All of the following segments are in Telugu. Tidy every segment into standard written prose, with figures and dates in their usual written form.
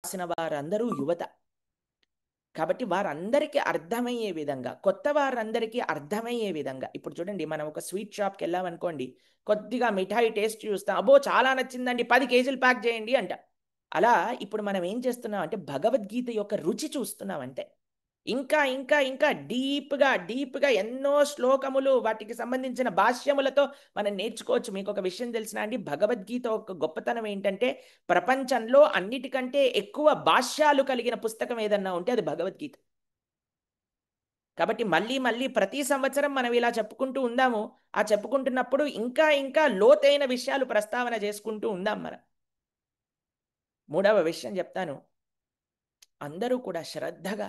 రాసిన వారందరూ యువత. కాబట్టి వారందరికీ అర్థమయ్యే విధంగా, కొత్త వారందరికీ అర్థమయ్యే విధంగా ఇప్పుడు చూడండి, మనం ఒక స్వీట్ షాప్‌కి వెళ్ళామనుకోండి, కొద్దిగా మిఠాయి టేస్ట్ చూస్తాం. అబ్బో! చాలా నచ్చిందండి, 10 కేజీలు ప్యాక్ చేయండి అంట. అలా ఇప్పుడు మనం ఏం చేస్తున్నాం అంటే భగవద్గీత యొక్క రుచి చూస్తున్నాం అంతే. ఇంకా, ఇంకా, ఇంకా డీప్‌గా ఎన్నో శ్లోకములు, వాటికి సంబంధించిన భాష్యములతో మనం నేర్చుకోవచ్చు. మీకొక విషయం తెలిసినా అండి? భగవద్గీత ఒక గొప్పతనం ఏంటంటే, ప్రపంచంలో అన్నిటికంటే ఎక్కువ భాష్యాలు కలిగిన పుస్తకం ఏదన్నా ఉంటే అది భగవద్గీత. కాబట్టి మళ్ళీ ప్రతి సంవత్సరం మనం ఇలా చెప్పుకుంటూ ఉందాము. ఆ చెప్పుకుంటున్నప్పుడు ఇంకా లోతైన విషయాలు ప్రస్తావన చేసుకుంటూ ఉందాం మనం. మూడవ విషయం చెప్తాను. అందరూ కూడా శ్రద్ధగా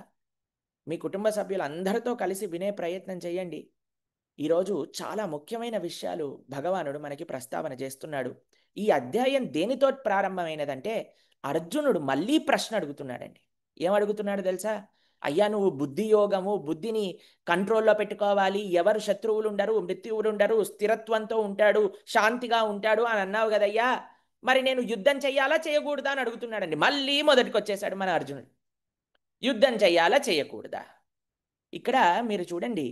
మీ కుటుంబ సభ్యులందరితో కలిసి వినే ప్రయత్నం చేయండి. ఈరోజు చాలా ముఖ్యమైన విషయాలు భగవానుడు మనకి ప్రస్తావన చేస్తున్నాడు. ఈ అధ్యాయం దేనితో ప్రారంభమైనదంటే, అర్జునుడు మళ్ళీ ప్రశ్న అడుగుతున్నాడండి. ఏమడుగుతున్నాడు తెలుసా? అయ్యా, నువ్వు బుద్ధి యోగము, బుద్ధిని కంట్రోల్‌లో పెట్టుకోవాలి, ఎవరు శత్రువులు ఉండరు, మృత్యువులు ఉండరు, స్థిరత్వంతో ఉంటాడు, శాంతిగా ఉంటాడు అని అన్నావు గదయ్యా! మరి నేను యుద్ధం చెయ్యాలా? చేయకూడదా? అని అడుగుతున్నాడండి. మళ్ళీ మొదటికొచ్చేసాడు మన అర్జునుడు. యుద్ధం చెయ్యాలా? చేయకూడదా? ఇక్కడ మీరు చూడండి,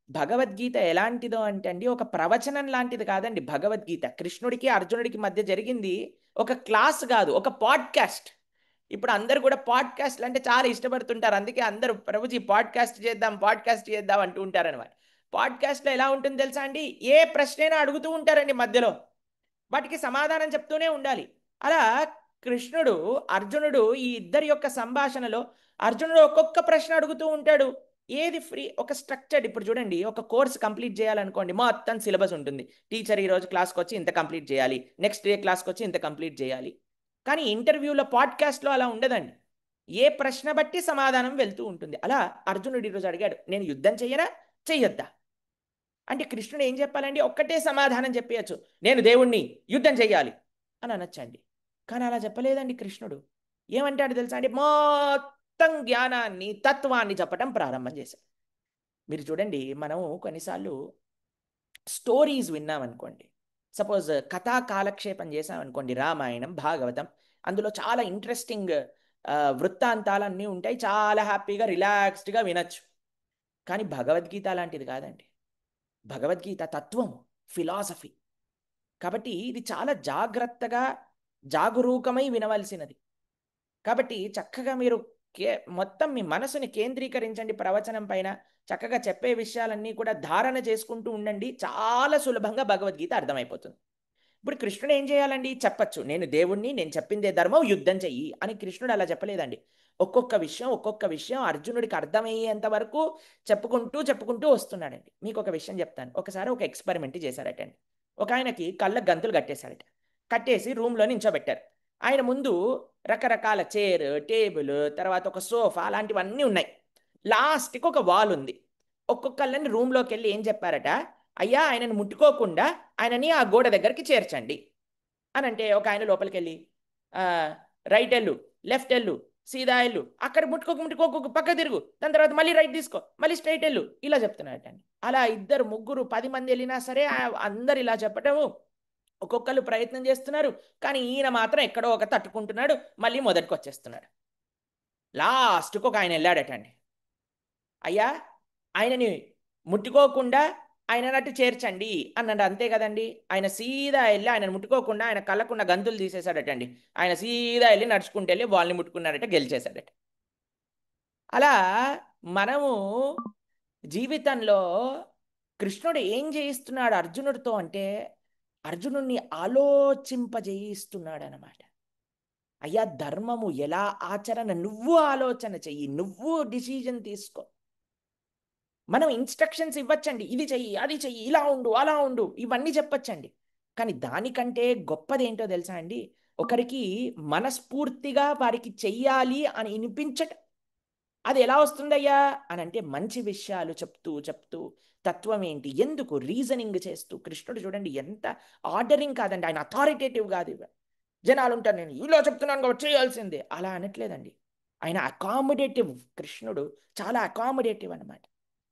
భగవద్గీత ఎలాంటిదో అంటే అండి, ఒక ప్రవచనం లాంటిది కాదండి భగవద్గీత. కృష్ణుడికి, అర్జునుడికి మధ్య జరిగింది ఒక క్లాస్ కాదు, ఒక పాడ్‌కాస్ట్. ఇప్పుడు అందరూ కూడా పాడ్‌కాస్ట్‌లు అంటే చాలా ఇష్టపడుతుంటారు. అందుకే అందరూ ప్రభుజీ పాడ్‌కాస్ట్ చేద్దాం అంటూ ఉంటారనమాట. పాడ్‌కాస్ట్‌లో ఎలా ఉంటుందో తెలుసా అండి? ఏ ప్రశ్నైనా అడుగుతూ ఉంటారండి మధ్యలో. వాటికి సమాధానం చెప్తూనే ఉండాలి. అలా కృష్ణుడు, అర్జునుడు ఈ ఇద్దరి యొక్క సంభాషణలో అర్జునుడు ఒక్కొక్క ప్రశ్న అడుగుతూ ఉంటాడు. ఏది ఫ్రీ, ఒక స్ట్రక్చర్డ్, ఇప్పుడు చూడండి, ఒక కోర్స్ కంప్లీట్ చేయాలనుకోండి, మొత్తం సిలబస్ ఉంటుంది. టీచర్ ఈరోజు క్లాస్కి వచ్చి ఇంత కంప్లీట్ చేయాలి, నెక్స్ట్ డే క్లాస్కి వచ్చి ఇంత కంప్లీట్ చేయాలి. కానీ ఇంటర్వ్యూలో, పాడ్కాస్ట్లో అలా ఉండదండి. ఏ ప్రశ్న బట్టి సమాధానం వెళ్తూ ఉంటుంది. అలా అర్జునుడు ఈరోజు అడిగాడు, నేను యుద్ధం చెయ్యనా, చెయ్యొద్దా? అంటే కృష్ణుడు ఏం చెప్పాలండి? ఒక్కటే సమాధానం చెప్పేయచ్చు, నేను దేవుణ్ణి, యుద్ధం చెయ్యాలి అని అనొచ్చండి. కానీ అలా చెప్పలేదండి కృష్ణుడు. ఏమంటాడు తెలుసా అండి? మొత్తం జ్ఞానాన్ని, తత్వాన్ని చెప్పటం ప్రారంభం చేశాడు. మీరు చూడండి, మనం కొన్నిసార్లు స్టోరీస్ విన్నామనుకోండి, సపోజ్ కథా కాలక్షేపం చేసామనుకోండి, రామాయణం, భాగవతం, అందులో చాలా ఇంట్రెస్టింగ్ వృత్తాంతాలన్నీ ఉంటాయి. చాలా హ్యాపీగా, రిలాక్స్డ్గా వినొచ్చు. కానీ భగవద్గీత అలాంటిది కాదండి. భగవద్గీత తత్వం, ఫిలాసఫీ. కాబట్టి ఇది చాలా జాగ్రత్తగా, జాగరూకమై వినవలసినది. కాబట్టి చక్కగా మీరు మొత్తం మీ మనసుని కేంద్రీకరించండి ప్రవచనం పైన. చక్కగా చెప్పే విషయాలన్నీ కూడా ధారణ చేసుకుంటూ ఉండండి. చాలా సులభంగా భగవద్గీత అర్థమైపోతుంది. ఇప్పుడు కృష్ణుడు ఏం చేయాలండి? చెప్పచ్చు, నేను దేవుణ్ణి, నేను చెప్పిందే ధర్మం, యుద్ధం చెయ్యి అని. కృష్ణుడు అలా చెప్పలేదండి. ఒక్కొక్క విషయం అర్జునుడికి అర్థమయ్యేంత వరకు చెప్పుకుంటూ వస్తున్నాడండి. మీకు ఒక విషయం చెప్తాను. ఒకసారి ఒక ఎక్స్పెరిమెంట్ చేశారటండి. ఒక ఆయనకి కళ్ళ గంతులు కట్టేశారట. కట్టేసి రూమ్లో నించోబెట్టారు. ఆయన ముందు రకరకాల చైర్, టేబుల్, తర్వాత ఒక సోఫా, అలాంటివన్నీ ఉన్నాయి. లాస్ట్కి ఒక వాల్ ఉంది. ఒక్కొక్కళ్ళని రూమ్లోకి వెళ్ళి ఏం చెప్పారట? అయ్యా, ఆయనను ముట్టుకోకుండా ఆయనని ఆ గోడ దగ్గరికి చేర్చండి అని అంటే, ఒక ఆయన లోపలికి వెళ్ళి రైట్ ఎల్లు, లెఫ్ట్ ఎల్లు, సీదా ఎల్లు, అక్కడ ముట్టుకోకు, పక్క తిరుగు, దాని తర్వాత మళ్ళీ రైట్ తీసుకో, మళ్ళీ స్ట్రైట్ ఎల్లు, ఇలా చెప్తున్నారటండి. అలా ఇద్దరు, ముగ్గురు, 10 మంది వెళ్ళినా సరే అందరు ఇలా చెప్పటము, ఒక్కొక్కరు ప్రయత్నం చేస్తున్నారు. కానీ ఈయన మాత్రం ఎక్కడో ఒక తట్టుకుంటున్నాడు, మళ్ళీ మొదటికి వచ్చేస్తున్నాడు. లాస్ట్కి ఒక ఆయన వెళ్ళాడటండి. అయ్యా, ఆయనని ముట్టుకోకుండా ఆయననట్టు చేర్చండి అన్నాడు. అంతే కదండి. ఆయన సీదా వెళ్ళి ఆయనను ముట్టుకోకుండా ఆయన కళ్ళకున్న గంతులు తీసేశాడటండి. ఆయన సీదా వెళ్ళి నడుచుకుంటూ వెళ్ళి వాళ్ళని ముట్టుకున్నాడట, గెలిచేశాడట. అలా మనము జీవితంలో కృష్ణుడు ఏం చేయిస్తున్నాడు అర్జునుడితో అంటే, అర్జునుడిని ఆలోచింపజేయిస్తున్నాడు అనమాట. అయ్యా, ధర్మము ఎలా ఆచరణ నువ్వు ఆలోచన చెయ్యి, నువ్వు డిసిజన్ తీసుకో. మనం ఇన్స్ట్రక్షన్స్ ఇవ్వచ్చండి, ఇది చెయ్యి, అది చెయ్యి, ఇలా ఉండు, అలా ఉండు, ఇవన్నీ చెప్పచ్చండి. కానీ దానికంటే గొప్పది ఏంటో తెలుసా అండి? ఒకరికి మనస్ఫూర్తిగా వారికి చెయ్యాలి అని వినిపించట. అది ఎలా వస్తుందయ్యా అని అంటే, మంచి విషయాలు చెప్తూ తత్వం ఏంటి, ఎందుకు రీజనింగ్ చేస్తూ. కృష్ణుడు చూడండి ఎంత ఆర్డరింగ్ కాదండి, ఆయన అథారిటేటివ్ కాదు. జనాలు ఉంటారు, నేను ఇలా చెప్తున్నాను కాబట్టి చేయాల్సిందే అలా అనట్లేదండి. ఆయన అకామిడేటివ్. కృష్ణుడు చాలా అకామిడేటివ్ అనమాట.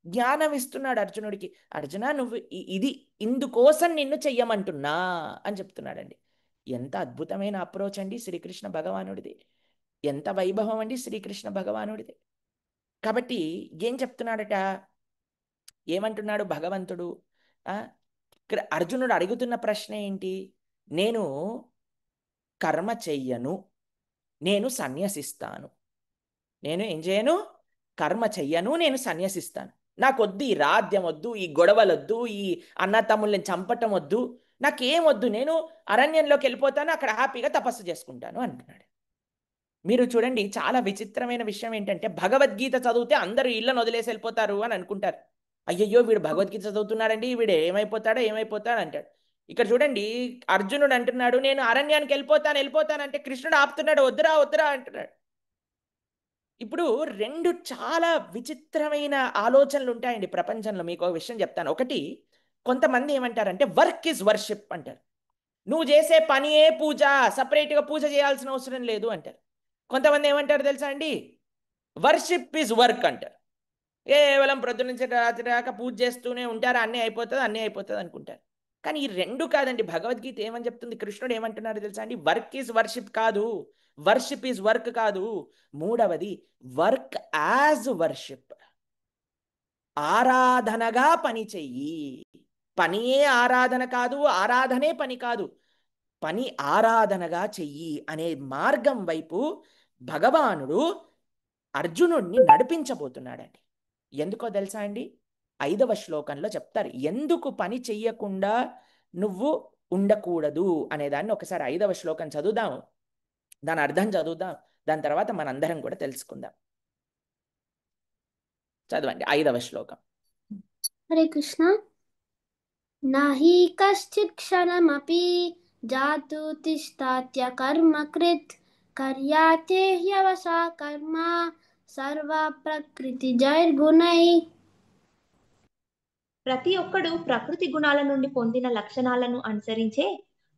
జ్ఞానం ఇస్తున్నాడు అర్జునుడికి. అర్జున, నువ్వు ఇది ఇందుకోసం నిన్ను చెయ్యమంటున్నా అని చెప్తున్నాడండి. ఎంత అద్భుతమైన అప్రోచ్ అండి శ్రీకృష్ణ భగవానుడిది. ఎంత వైభవం అండి శ్రీకృష్ణ భగవానుడిది. కాబట్టి ఏం చెప్తున్నాడట, ఏమంటున్నాడు భగవంతుడు? ఇక్కడ అర్జునుడు అడుగుతున్న ప్రశ్న ఏంటి? నేను కర్మ చెయ్యను, నేను సన్యసిస్తాను. నేను ఏం చేయను? కర్మ చెయ్యను, నేను సన్యసిస్తాను. నాకొద్దు ఈ రాజ్యం వద్దు, ఈ గొడవలొద్దు, ఈ అన్న తమ్ముళ్ళని చంపటం వద్దు, నాకేం వద్దు, నేను అరణ్యంలోకి వెళ్ళిపోతాను, అక్కడ హ్యాపీగా తపస్సు చేసుకుంటాను అంటున్నాడు. మీరు చూడండి, చాలా విచిత్రమైన విషయం ఏంటంటే భగవద్గీత చదివితే అందరూ ఇళ్ళను వదిలేసి వెళ్ళిపోతారు అని అనుకుంటారు. అయ్యయ్యో వీడు భగవద్గీత చదువుతున్నాడండి, వీడు ఏమైపోతాడో ఏమైపోతాడు అంటాడు. ఇక్కడ చూడండి, అర్జునుడు అంటున్నాడు నేను అరణ్యానికి వెళ్ళిపోతానంటే కృష్ణుడు ఆపుతున్నాడు, వద్దురా వద్దురా అంటున్నాడు. ఇప్పుడు రెండు చాలా విచిత్రమైన ఆలోచనలు ఉంటాయండి ప్రపంచంలో. మీకు ఒక విషయం చెప్తాను. ఒకటి, కొంతమంది ఏమంటారంటే వర్క్ ఈజ్ వర్షిప్ అంటారు. నువ్వు చేసే పనియే పూజ, సపరేట్గా పూజ చేయాల్సిన అవసరం లేదు అంటారు. కొంతమంది ఏమంటారు తెలుసా అండి, వర్షిప్ ఈజ్ వర్క్ అంటారు. కేవలం ప్రొద్దు నుంచి రాత్రి దాకా పూజ చేస్తూనే ఉంటారు, అన్నీ అయిపోతుంది అనుకుంటారు. కానీ ఈ రెండు కాదండి. భగవద్గీత ఏమని చెప్తుంది, కృష్ణుడు ఏమంటున్నాడు తెలుసా అండి, వర్క్ ఈజ్ వర్షిప్ కాదు, వర్షిప్ ఈజ్ వర్క్ కాదు. మూడవది, వర్క్ యాజ్ వర్షిప్, ఆరాధనగా పని చెయ్యి. పనియే ఆరాధన కాదు, ఆరాధనే పని కాదు, పని ఆరాధనగా చెయ్యి అనే మార్గం వైపు భగవానుడు అర్జునుడిని నడిపించబోతున్నాడండి. ఎందుకో తెలుసా అండి, 5వ శ్లోకంలో చెప్తారు ఎందుకు పని చెయ్యకుండా నువ్వు ఉండకూడదు అనేదాన్ని. ఒకసారి 5వ శ్లోకం చదువుదాం, దాని అర్థం చదువుదాం, దాని తర్వాత మనందరం కూడా తెలుసుకుందాం. చదవండి 5వ శ్లోకం. హరే కృష్ణ. నహి కశ్చిత్ క్షణమపి జాతు తిష్ఠాత్య కర్మకృత్ కర్యాతే హ్యవసా కర్మ సర్వ ప్రకృతి జైర్గుణై. ప్రతి ఒక్కడు ప్రకృతి గుణాల నుండి పొందిన లక్షణాలను అనుసరించే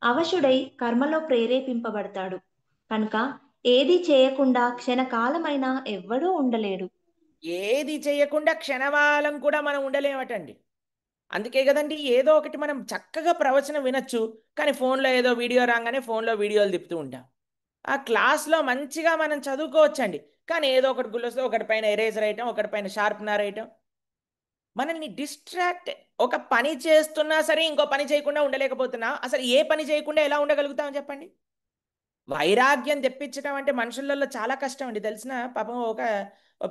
అవశుడై కర్మలో ప్రేరేపింపబడతాడు. కనుక ఏది చేయకుండా క్షణకాలమైనా ఎవ్వడూ ఉండలేడు. ఏది చేయకుండా క్షణకాలం కూడా మనం ఉండలేమటండి. అందుకే కదండి, ఏదో ఒకటి మనం చక్కగా ప్రవచనం వినొచ్చు, కానీ ఫోన్లో ఏదో వీడియో రాగానే ఫోన్లో వీడియోలు తిప్పుతూ ఉంటాం. ఆ క్లాస్లో మంచిగా మనం చదువుకోవచ్చండి, కానీ ఏదో ఒకటి గుల్లొస్తే ఒకటి పైన ఎరేజర్ వేయటం, ఒకటి పైన షార్ప్నర్ వేయటం, మనల్ని డిస్ట్రాక్ట్. ఒక పని చేస్తున్నా సరే ఇంకో పని చేయకుండా ఉండలేకపోతున్నా, అసలు ఏ పని చేయకుండా ఎలా ఉండగలుగుతామని చెప్పండి. వైరాగ్యం తెప్పించడం అంటే మనుషులలో చాలా కష్టం అండి, తెలిసిన. పాపం ఒక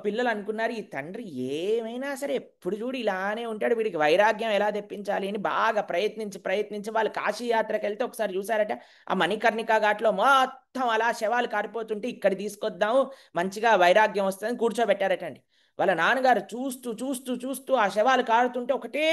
పిల్లలు అనుకున్నారు, ఈ తండ్రి ఏమైనా సరే ఎప్పుడు చూడు ఇలానే ఉంటాడు, వీడికి వైరాగ్యం ఎలా తెప్పించాలి అని బాగా ప్రయత్నించి వాళ్ళు కాశీ యాత్రకు వెళ్తే ఒకసారి చూసారట, ఆ మణికర్ణికా ఘాట్లో మొత్తం అలా శవాలు కారిపోతుంటే ఇక్కడ తీసుకొద్దాము మంచిగా వైరాగ్యం వస్తుందని కూర్చోబెట్టారటండి. వాళ్ళ నాన్నగారు చూస్తూ ఆ శవాలు కారుతుంటే ఒకటే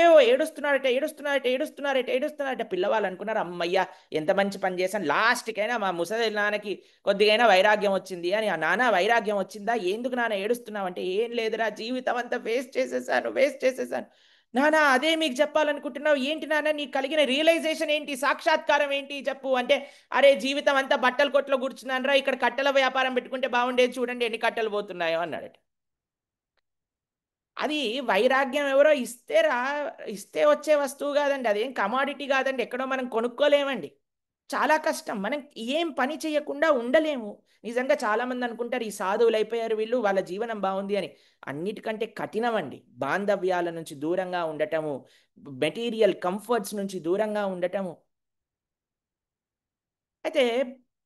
ఏడుస్తున్నారట. పిల్లవాళ్ళు అనుకున్నారు, అమ్మయ్య ఎంత మంచి పని చేశాను, లాస్ట్కైనా మా ముసలి నాన్నకి కొద్దిగైనా వైరాగ్యం వచ్చింది అని. ఆ నాన్న వైరాగ్యం వచ్చిందా, ఎందుకు నాన్న ఏడుస్తున్నావు అంటే, ఏం లేదురా జీవితం అంతా వేస్ట్ చేసేసాను. నానా అదే మీకు చెప్పాలనుకుంటున్నావు, ఏంటి నాన్న నీకు కలిగిన రియలైజేషన్ ఏంటి, సాక్షాత్కారం ఏంటి చెప్పు అంటే, అరే జీవితం అంతా బట్టల కొట్లో కూర్చున్నాను రా, ఇక్కడ కట్టెల వ్యాపారం పెట్టుకుంటే బాగుండేది, చూడండి ఎన్ని కట్టెలు పోతున్నాయో అన్నాడట. అది వైరాగ్యం ఎవరో ఇస్తే వచ్చే వస్తువు కాదండి, అదేం కమాడిటీ కాదండి, ఎక్కడో మనం కొనుక్కోలేమండి. చాలా కష్టం, మనం ఏం పని చేయకుండా ఉండలేము. నిజంగా చాలామంది అనుకుంటారు ఈ సాధువులు అయిపోయారు వీళ్ళు, వాళ్ళ జీవనం బాగుంది అని. అన్నిటికంటే కఠినం అండి బాంధవ్యాల నుంచి దూరంగా ఉండటము, మెటీరియల్ కంఫర్ట్స్ నుంచి దూరంగా ఉండటము. అయితే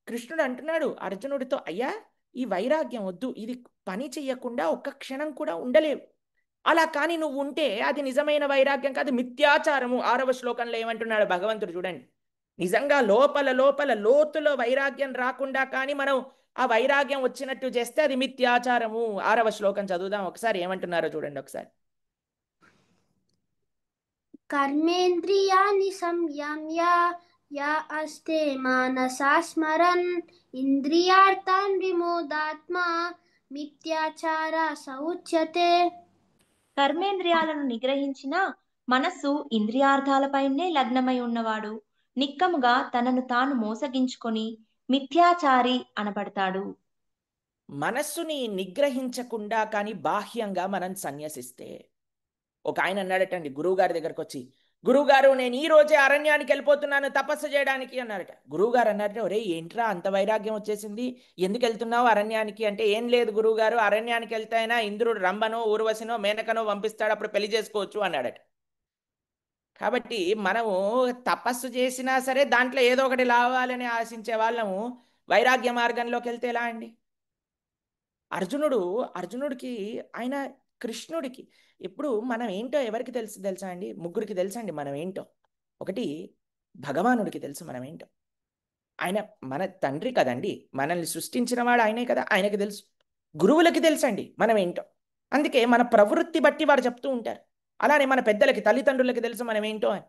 కృష్ణుడు అంటున్నాడు అర్జునుడితో, అయ్యా ఈ వైరాగ్యం వద్దు, ఇది పని చెయ్యకుండా ఒక్క క్షణం కూడా ఉండలేవు. అలా కానీ నువ్వు ఉంటే అది నిజమైన వైరాగ్యం కాదు, మిథ్యాచారము. 6వ శ్లోకంలో ఏమంటున్నాడు భగవంతుడు చూడండి, నిజంగా లోపల లోతులో వైరాగ్యం రాకుండా కానీ మనం ఆ వైరాగ్యం వచ్చినట్టు చేస్తే అది మిథ్యాచారము. 6వ శ్లోకం చదువుదాం ఒకసారి, ఏమంటున్నారో చూడండి ఒకసారి. కర్మేంద్రియాణి సంయమ్య యా అస్తే మానసా స్మరన్ ఇంద్రియార్థాన్ విమోదాత్మా మిథ్యాచార సౌచ్యతే. కర్మేంద్రియాలను నిగ్రహించిన మనస్సు ఇంద్రియార్థాలపైనే లగ్నమై ఉన్నవాడు నిక్కముగా తనను తాను మోసగించుకొని మిథ్యాచారి అనబడతాడు. మనస్సుని నిగ్రహించకుండా కానీ బాహ్యంగా మనం సన్యసిస్తే, ఒక ఆయన అన్నాడటండి గురువు గారి దగ్గరకు వచ్చి, గురువుగారు నేను ఈ రోజే అరణ్యానికి వెళ్ళిపోతున్నాను తపస్సు చేయడానికి అన్నారట. గురువుగారు అన్నారట, ఒరే ఏంట్రా అంత వైరాగ్యం వచ్చేసింది, ఎందుకు వెళ్తున్నావు అరణ్యానికి అంటే, ఏం లేదు గురువుగారు, అరణ్యానికి వెళ్తాయినా ఇంద్రుడు రంభనో ఊర్వశినో మేనకనో పంపిస్తాడు, అప్పుడు పెళ్లి చేసుకోవచ్చు అన్నాడట. కాబట్టి మనము తపస్సు చేసినా సరే దాంట్లో ఏదో ఒకటి లావాలని ఆశించే వాళ్ళము వైరాగ్య మార్గంలోకి వెళ్తే ఎలా అండి? అర్జునుడికి ఆయన కృష్ణుడికి ఇప్పుడు మనం ఏంటో ఎవరికి తెలుసా అండి? ముగ్గురికి తెలుసండి మనం ఏంటో. ఒకటి భగవానుడికి తెలుసు మనం ఏంటో. ఆయన మన తండ్రి కదండి, మనల్ని సృష్టించిన వాడు ఆయనే కదా, ఆయనకి తెలుసు. గురువులకి తెలుసండి మనం ఏంటో. అందుకే మన ప్రవృత్తి బట్టి వాడు చెప్తూ ఉంటారు. అలానే మన పెద్దలకి తల్లిదండ్రులకి తెలుసు మనం ఏంటో అని.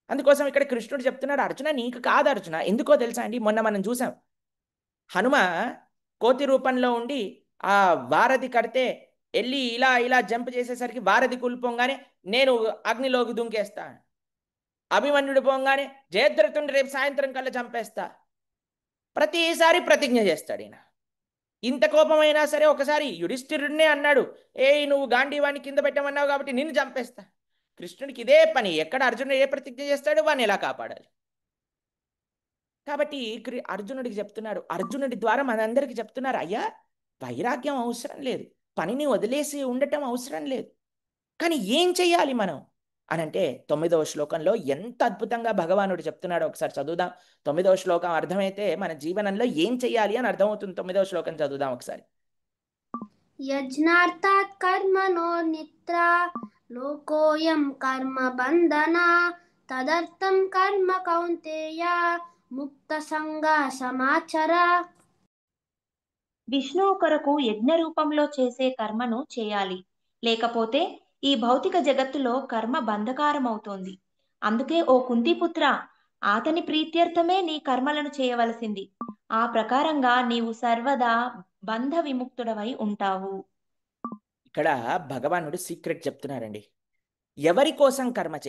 అందుకోసం ఇక్కడ కృష్ణుడు చెప్తున్నాడు, అర్జున నీకు కాదు అర్జున, ఎందుకో తెలుసా అండి, మొన్న మనం చూసాం హనుమ కోతి రూపంలో ఉండి ఆ వారధి కడితే వెళ్ళి ఇలా ఇలా జంప్ చేసేసరికి వారధి కూలిపోగానే నేను అగ్నిలోకి దుంకేస్తా, అభిమన్యుడు పోగానే జయద్రథుని రేపు సాయంత్రం కల్లా చంపేస్తా, ప్రతిసారి ప్రతిజ్ఞ చేస్తాడు ఈయన. ఇంత కోపమైనా సరే ఒకసారి యుధిష్ఠిరుడినే అన్నాడు, నువ్వు గాంధీవాణ్ణి కింద పెట్టమన్నావు కాబట్టి నిన్ను చంపేస్తా. కృష్ణుడికి ఇదే పని, ఎక్కడ అర్జునుడు ఏ ప్రతిజ్ఞ చేస్తాడో వాడిని ఎలా కాపాడాలి. కాబట్టి అర్జునుడికి చెప్తున్నాడు, అర్జునుడి ద్వారా మనందరికీ చెప్తున్నారు, అయ్యా వైరాగ్యం అవసరం లేదు, పనిని వదిలేసి ఉండటం అవసరం లేదు, కానీ ఏం చెయ్యాలి మనం అనంటే 9వ శ్లోకంలో ఎంత అద్భుతంగా భగవానుడు చెప్తున్నాడో ఒకసారి చదువుదాం. 9వ శ్లోకం అర్థమైతే మన జీవనంలో ఏం చెయ్యాలి అని అర్థమవుతుంది. 9వ శ్లోకం చదువుదాం ఒకసారి. యజ్ఞార్థాత్ కర్మణో నిత్రా లోకోయం కర్మ బంధన తదర్థం కర్మ కౌంతేయ ముక్త సంగ సమాచర. విష్ణువు కొరకు యజ్ఞ రూపంలో చేసే కర్మను చేయాలి, లేకపోతే ఈ భౌతిక జగత్తులో కర్మ బంధకారమవుతోంది. అందుకే ఓ కుంతిపుత్ర, అతని ప్రీత్యర్థమే నీ కర్మలను చేయవలసింది. ఆ ప్రకారంగా నీవు సర్వదా బంధ విముక్తుడవై ఉంటావు. ఇక్కడ భగవానుడు సీక్రెట్ చెప్తున్నారండి. ఎవరి కోసం కర్మ చేయి,